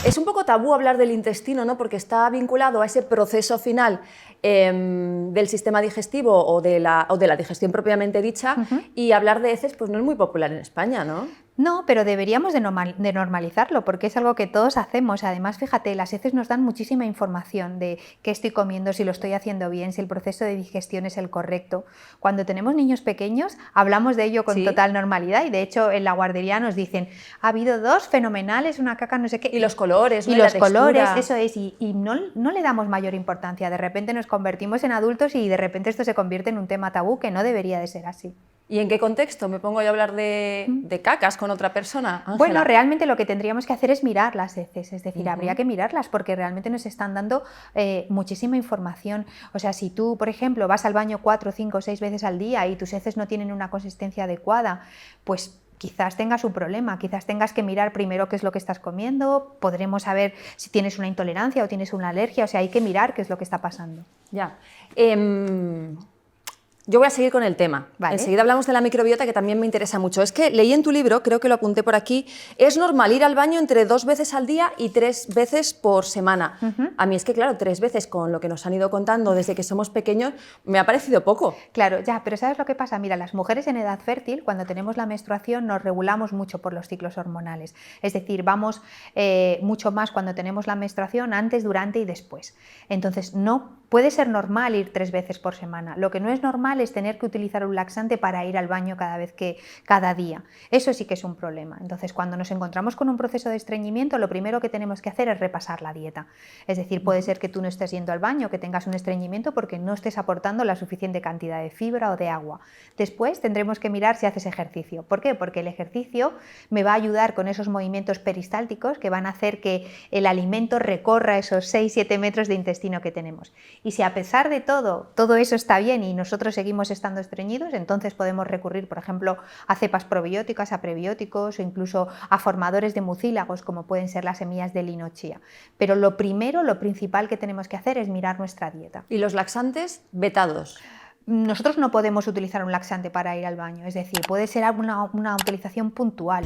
es un poco tabú hablar del intestino, ¿no? Porque está vinculado a ese proceso final del sistema digestivo o de la digestión propiamente dicha, y hablar de heces pues no es muy popular en España, ¿no? No, pero deberíamos de normalizarlo, porque es algo que todos hacemos. Además, fíjate, las heces nos dan muchísima información de qué estoy comiendo, si lo estoy haciendo bien, si el proceso de digestión es el correcto. Cuando tenemos niños pequeños, hablamos de ello con total normalidad, y de hecho en la guardería nos dicen, ha habido 2 fenomenales, una caca no sé qué. Y los colores, ¿no? Y la los colores, textura. eso es, y no le damos mayor importancia. De repente nos convertimos en adultos y de repente esto se convierte en un tema tabú que no debería de ser así. ¿Y en qué contexto me pongo yo a hablar de cacas con otra persona, Ángela? Bueno, realmente lo que tendríamos que hacer es mirar las heces, es decir, habría que mirarlas porque realmente nos están dando muchísima información. O sea, si tú, por ejemplo, vas al baño 4, 5, 6 veces al día y tus heces no tienen una consistencia adecuada, pues quizás tengas un problema, quizás tengas que mirar primero qué es lo que estás comiendo, podremos saber si tienes una intolerancia o tienes una alergia, o sea, hay que mirar qué es lo que está pasando. Ya. Yo voy a seguir con el tema. Vale. Enseguida hablamos de la microbiota, que también me interesa mucho. Es que leí en tu libro, creo que lo apunté por aquí, es normal ir al baño entre 2 veces al día y 3 veces por semana. A mí es que, claro, 3 veces con lo que nos han ido contando desde que somos pequeños, me ha parecido poco. Claro, ya, pero ¿sabes lo que pasa? Mira, las mujeres en edad fértil, cuando tenemos la menstruación, nos regulamos mucho por los ciclos hormonales. Es decir, vamos mucho más cuando tenemos la menstruación, antes, durante y después. Entonces, no puede ser normal ir 3 veces por semana. Lo que no es normal es tener que utilizar un laxante para ir al baño cada día. Eso sí que es un problema. Entonces, cuando nos encontramos con un proceso de estreñimiento, lo primero que tenemos que hacer es repasar la dieta. Es decir, puede ser que tú no estés yendo al baño, que tengas un estreñimiento porque no estés aportando la suficiente cantidad de fibra o de agua. Después tendremos que mirar si haces ejercicio. ¿Por qué? Porque el ejercicio me va a ayudar con esos movimientos peristálticos que van a hacer que el alimento recorra esos 6-7 metros de intestino que tenemos. Y si a pesar de todo eso está bien y nosotros seguimos estando estreñidos, entonces podemos recurrir, por ejemplo, a cepas probióticas, a prebióticos o incluso a formadores de mucílagos, como pueden ser las semillas de lino chía. Pero lo principal que tenemos que hacer es mirar nuestra dieta. ¿Y los laxantes vetados? Nosotros no podemos utilizar un laxante para ir al baño, es decir, puede ser una utilización puntual.